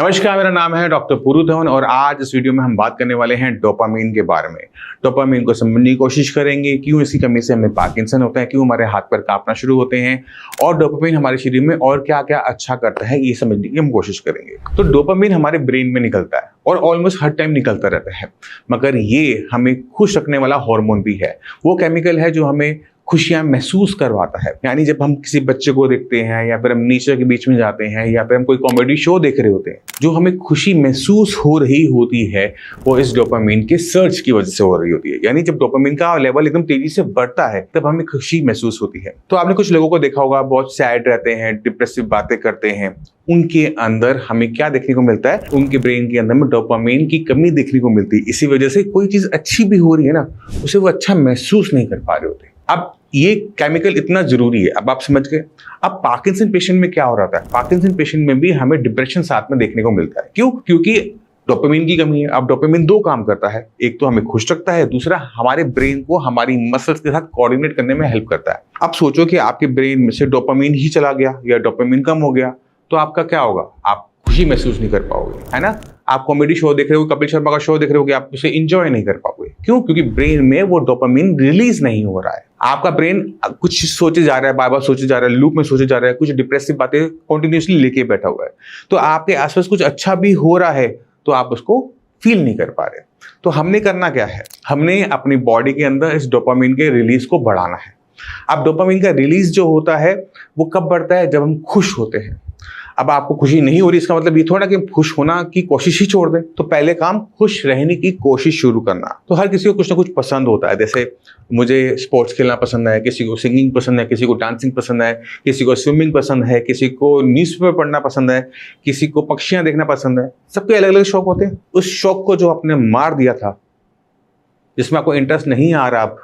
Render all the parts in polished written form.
नमस्कार, मेरा नाम है डॉक्टर पुरु धवन और आज इस वीडियो में हम बात करने वाले हैं डोपामिन के बारे में। डोपामिन को समझने की कोशिश करेंगे, क्यों इसकी कमी से हमें पार्किंसन होता है, क्यों हमारे हाथ पैर कांपना शुरू होते हैं और डोपामिन हमारे शरीर में और क्या क्या अच्छा करता है, ये समझने की हम कोशिश करेंगे। तो डोपामिन हमारे ब्रेन में निकलता है और ऑलमोस्ट हर टाइम निकलता रहता है, मगर ये हमें खुश रखने वाला हार्मोन भी है। वो केमिकल है जो हमें खुशियां महसूस करवाता है। यानी जब हम किसी बच्चे को देखते हैं या फिर हम नेचर के बीच में जाते हैं या फिर हम कोई कॉमेडी शो देख रहे होते हैं, जो हमें खुशी महसूस हो रही होती है वो इस डोपामिन के सर्च की वजह से हो रही होती है। यानी जब डोपामिन का लेवल एकदम तेजी से बढ़ता है तब हमें खुशी महसूस होती है। तो आपने कुछ लोगों को देखा होगा, बहुत सैड रहते हैं, डिप्रेसिव बातें करते हैं, उनके अंदर हमें क्या देखने को मिलता है, उनके ब्रेन के अंदर में डोपामिन की कमी देखने को मिलती है। इसी वजह से कोई चीज अच्छी भी हो रही है ना, उसे वो अच्छा महसूस नहीं कर पा रहे होते। अब ये केमिकल इतना जरूरी है, अब आप समझ गए। अब पार्किंसन पेशेंट में क्या हो रहा है, पार्किंसन पेशेंट में भी हमें डिप्रेशन साथ में देखने को मिलता है। क्यों? क्योंकि डोपामिन की कमी है। अब डोपामिन दो काम करता है, एक तो हमें खुश रखता है, दूसरा हमारे ब्रेन को हमारी मसल्स के साथ कोऑर्डिनेट करने में हेल्प करता है। अब सोचो कि आपके ब्रेन में से डोपामिन ही चला गया या डोपामिन कम हो गया तो आपका क्या होगा, आप खुशी महसूस नहीं कर पाओगे, है ना। आप कॉमेडी शो देख रहे हो, कपिल शर्मा का शो देख रहे हो कि आप उसे एंजॉय नहीं कर पाओगे। क्यों? क्योंकि ब्रेन में वो डोपामिन रिलीज नहीं हो रहा है। आपका ब्रेन कुछ सोचे जा रहा है, बार बार सोचे जा रहा है, लूप में सोचे जा रहा है, कुछ डिप्रेसिव बातें कंटिन्यूअसली लेके बैठा हुआ है। तो आपके आसपास कुछ अच्छा भी हो रहा है तो आप उसको फील नहीं कर पा रहे। तो हमने करना क्या है, हमने अपनी बॉडी के अंदर इस डोपामिन के रिलीज को बढ़ाना है। अब डोपामिन का रिलीज जो होता है वो कब बढ़ता है, जब हम खुश होते हैं। अब आपको खुशी नहीं हो रही, इसका मतलब ये थोड़ा कि खुश होना की कोशिश ही छोड़ दें। तो पहले काम खुश रहने की कोशिश शुरू करना। तो हर किसी को कुछ ना कुछ पसंद होता है। जैसे मुझे स्पोर्ट्स खेलना पसंद है, किसी को सिंगिंग पसंद है, किसी को डांसिंग पसंद है, किसी को स्विमिंग पसंद है, किसी को न्यूज़पेपर पढ़ना पसंद है, किसी को पक्षियां देखना पसंद है। सबके अलग अलग शौक होते हैं। उस शौक को जो आपने मार दिया था, जिसमें आपको इंटरेस्ट नहीं आ रहा, आप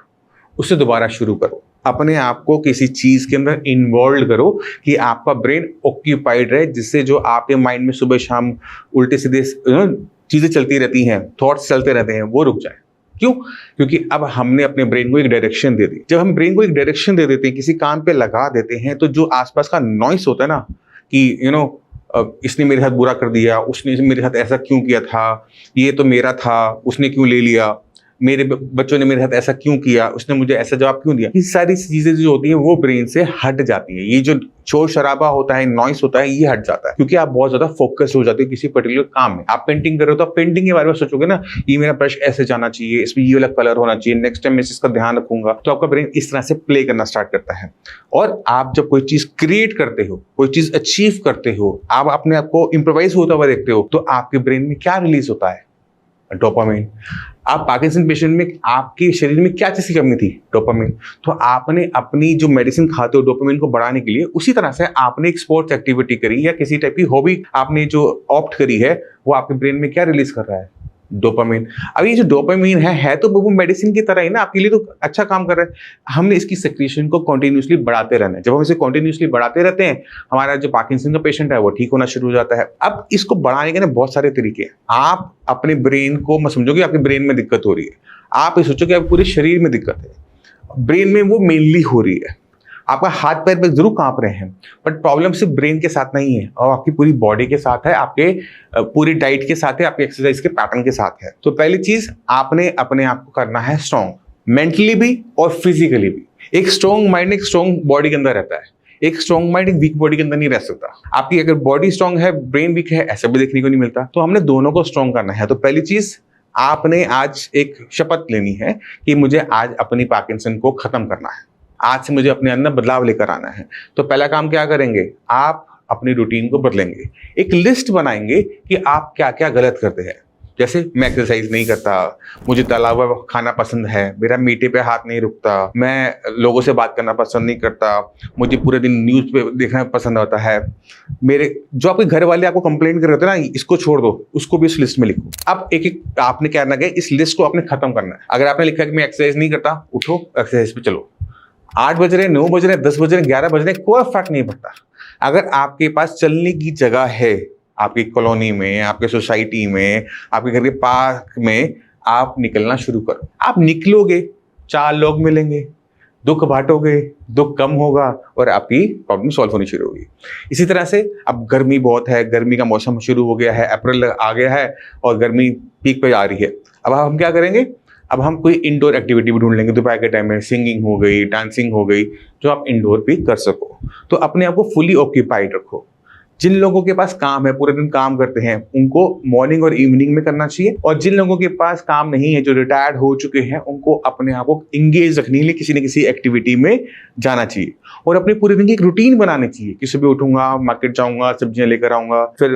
उससे दोबारा शुरू करो। अपने आप को किसी चीज के अंदर इन्वॉल्व करो कि आपका ब्रेन ऑक्यूपाइड रहे, जिससे जो आपके माइंड में सुबह शाम उल्टे सीधे चीजें चलती रहती हैं, थॉट्स चलते रहते हैं, वो रुक जाए। क्यों? क्योंकि अब हमने अपने ब्रेन को एक डायरेक्शन दे दी। जब हम ब्रेन को एक डायरेक्शन दे देते हैं, किसी काम पे लगा देते हैं, तो जो आसपास का नॉइस होता है ना कि इसने मेरे साथ बुरा कर दिया, उसने मेरे साथ ऐसा क्यों किया था, ये तो मेरा था, उसने क्यों ले लिया, मेरे बच्चों ने मेरे साथ ऐसा क्यों किया, उसने मुझे ऐसा जवाब क्यों दिया, ये सारी चीजें जो होती हैं वो ब्रेन से हट जाती हैं। ये जो शोर शराबा होता है, नॉइस होता है, ये हट जाता है क्योंकि आप बहुत ज्यादा फोकस हो जाते हो किसी पर्टिकुलर काम में। आप पेंटिंग कर रहे हो तो आप पेंटिंग के बारे में सोचोगे ना, ये मेरा ब्रश ऐसे जाना चाहिए, इसमें ये वाला कलर होना चाहिए, नेक्स्ट टाइम मैं इसका ध्यान रखूंगा। तो आपका ब्रेन इस तरह से प्ले करना स्टार्ट करता है। और आप जब कोई चीज क्रिएट करते हो, कोई चीज अचीव करते हो, आप अपने आप को इम्प्रोवाइज होता हुआ देखते हो, तो आपके ब्रेन में क्या रिलीज होता है, डोपामिन। आप पार्किंसन पेशेंट में आपके शरीर में क्या चीज की कमी थी, डोपामिन। तो आपने अपनी जो मेडिसिन खाते हो डोपामिन को बढ़ाने के लिए, उसी तरह से आपने एक स्पोर्ट्स एक्टिविटी करी या किसी टाइप की हॉबी आपने जो ऑप्ट करी है, वो आपके ब्रेन में क्या रिलीज कर रहा है, डोपामिन। अब ये जो डोपामिन है तो वो मेडिसिन की तरह ही ना, आपके लिए तो अच्छा काम कर रहा है। हमने इसकी सेक्रेशन को कंटिन्यूअसली बढ़ाते रहना है। जब हम इसे कंटिन्यूअसली बढ़ाते रहते हैं, हमारा जो पार्किंसन का पेशेंट है वो ठीक होना शुरू हो जाता है। अब इसको बढ़ाने के ना बहुत सारे तरीके हैं। आप अपने ब्रेन को मत समझो कि आपके ब्रेन में दिक्कत हो रही है, आप ये सोचो कि आपके पूरे शरीर में दिक्कत है। ब्रेन में वो मेनली हो रही है। आपका हाथ पैर पे जरूर कांप रहे हैं, बट प्रॉब्लम सिर्फ ब्रेन के साथ नहीं है, और आपकी पूरी बॉडी के साथ है, आपके पूरी डाइट के साथ है, आपके एक्सरसाइज के पैटर्न के साथ है। तो पहली चीज, आपने अपने आप को करना है स्ट्रॉन्ग, मेंटली भी और फिजिकली भी। एक स्ट्रॉन्ग माइंड एक स्ट्रॉन्ग बॉडी के अंदर रहता है, एक स्ट्रॉन्ग माइंड एक वीक बॉडी के अंदर नहीं रह सकता। आपकी अगर बॉडी स्ट्रॉन्ग है, ब्रेन वीक है, ऐसा भी देखने को नहीं मिलता। तो हमने दोनों को स्ट्रॉन्ग करना है। तो पहली चीज, आपने आज एक शपथ लेनी है कि मुझे आज अपनी पार्किंसन को खत्म करना है, आज से मुझे अपने अंदर बदलाव लेकर आना है। तो पहला काम क्या करेंगे, आप अपनी रूटीन को बदलेंगे। एक लिस्ट बनाएंगे कि आप क्या क्या गलत करते हैं। जैसे मैं एक्सरसाइज नहीं करता, मुझे तला हुआ खाना पसंद है, मेरा मीठे पे हाथ नहीं रुकता, मैं लोगों से बात करना पसंद नहीं करता, मुझे पूरे दिन न्यूज़ पे देखना पसंद आता है, मेरे जो आपके घर वाले आपको कंप्लेंट कर रहे होते हैं ना, इसको छोड़ दो, उसको भी इस लिस्ट में लिखो। अब एक एक आपने क्या करना है, इस लिस्ट को आपने खत्म करना है। अगर आपने लिखा है कि मैं एक्सरसाइज नहीं करता, उठो एक्सरसाइज पे चलो। 8 बज रहे, 9 बज रहे, 10 बज रहे, 11 बज रहे, कोई फर्क नहीं पड़ता। अगर आपके पास चलने की जगह है, आपकी कॉलोनी में, आपके सोसाइटी में, आपके घर के पार्क में, आप निकलना शुरू करो। आप निकलोगे, 4 लोग मिलेंगे, दुख बांटोगे, दुख कम होगा और आपकी प्रॉब्लम सॉल्व होनी शुरू होगी। इसी तरह से अब गर्मी बहुत है, गर्मी का मौसम शुरू हो गया है, अप्रैल आ गया है और गर्मी पीक पे आ रही है। अब हम क्या करेंगे, अब हम कोई इंडोर एक्टिविटी भी ढूंढ लेंगे दोपहर के टाइम में, सिंगिंग हो गई, डांसिंग हो गई, जो आप इंडोर भी कर सको। तो अपने आप को फुली ऑक्यूपाइड रखो। जिन लोगों के पास काम है, पूरे दिन काम करते हैं, उनको मॉर्निंग और इवनिंग में करना चाहिए। और जिन लोगों के पास काम नहीं है, जो रिटायर्ड हो चुके हैं, उनको अपने आप को इंगेज रखने के लिए किसी न किसी एक्टिविटी में जाना चाहिए और अपने पूरे दिन की एक रूटीन बनानी चाहिए कि सुबह उठूंगा, मार्केट जाऊंगा, सब्जियां लेकर आऊंगा, फिर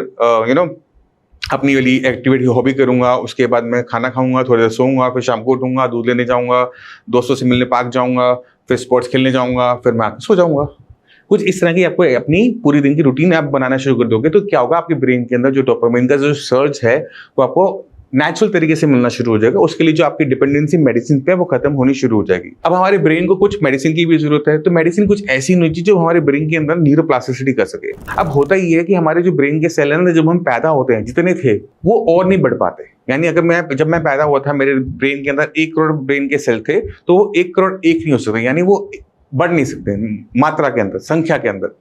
अपनी वाली एक्टिविटी हॉबी करूंगा, उसके बाद मैं खाना खाऊंगा, थोड़ी देर सोऊंगा, फिर शाम को उठूंगा, दूध लेने जाऊंगा, दोस्तों से मिलने पार्क जाऊंगा, फिर स्पोर्ट्स खेलने जाऊंगा, फिर मैं आकर सो जाऊंगा। कुछ इस तरह की आपको अपनी पूरी दिन की रूटीन आप बनाना शुरू कर दोगे तो क्या होगा, आपके ब्रेन के अंदर जो डोपामाइन का जो सर्ज है वो आपको नेचुरल तरीके से मिलना शुरू हो जाएगा। उसके लिए जो आपकी डिपेंडेंसी मेडिसिन पे है वो खत्म होनी शुरू हो जाएगी। अब हमारे ब्रेन को कुछ मेडिसिन की भी जरूरत है, तो मेडिसिन कुछ ऐसी नहीं चाहिए जो हमारे ब्रेन के अंदर न्यूरोप्लास्टिसिटी कर सके। अब होता ही है कि हमारे जो ब्रेन के सेल है ना, जब हम पैदा होते हैं जितने थे वो और नहीं बढ़ पाते। यानी अगर जब मैं पैदा हुआ था, मेरे ब्रेन के अंदर 1 करोड़ ब्रेन के सेल थे, तो वो 1 करोड़ 1 नहीं हो सकते, यानी वो बढ़ नहीं सकते मात्रा के अंदर, संख्या के अंदर।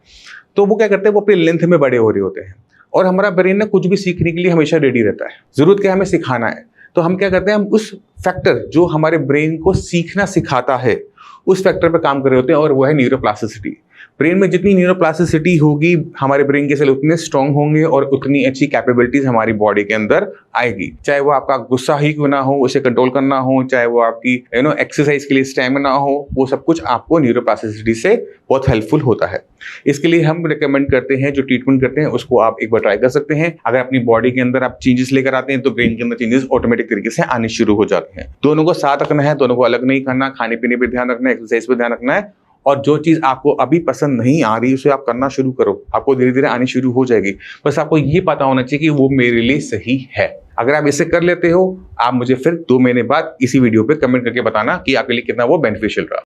तो वो क्या करते हैं, वो अपनी लेंथ में बड़े हो रहे होते हैं। और हमारा ब्रेन ना कुछ भी सीखने के लिए हमेशा रेडी रहता है। जरूरत क्या है, हमें सिखाना है। तो हम क्या करते हैं, हम उस फैक्टर जो हमारे ब्रेन को सीखना सिखाता है उस फैक्टर पर काम कर रहे होते हैं, और वो है न्यूरोप्लास्टिसिटी। ब्रेन में जितनी न्यूरोप्लास्टिसिटी होगी, हमारे ब्रेन के सेल उतने स्ट्रांग होंगे और उतनी अच्छी कैपेबिलिटीज हमारी बॉडी के अंदर आएगी। चाहे वो आपका गुस्सा ही क्यों ना हो, उसे कंट्रोल करना हो, चाहे वो आपकी एक्सरसाइज के लिए स्टैमिना हो, वो सब कुछ आपको न्यूरोप्लास्टिसिटी से बहुत हेल्पफुल होता है। इसके लिए हम रिकमेंड करते हैं, जो ट्रीटमेंट करते हैं उसको आप एक बार ट्राई कर सकते हैं। अगर अपनी बॉडी के अंदर आप चेंजेस लेकर आते हैं तो ब्रेन के अंदर चेंजेस ऑटोमेटिक तरीके से आने शुरू हो जाते हैं। दोनों को साथ रखना है, दोनों को अलग नहीं करना। खाने पीने पर ध्यान रखना है, एक्सरसाइज पर ध्यान रखना है, और जो चीज आपको अभी पसंद नहीं आ रही उसे आप करना शुरू करो, आपको धीरे धीरे आनी शुरू हो जाएगी। बस आपको ये पता होना चाहिए कि वो मेरे लिए सही है। अगर आप इसे कर लेते हो, आप मुझे फिर 2 महीने बाद इसी वीडियो पे कमेंट करके बताना कि आपके लिए कितना वो बेनिफिशियल रहा।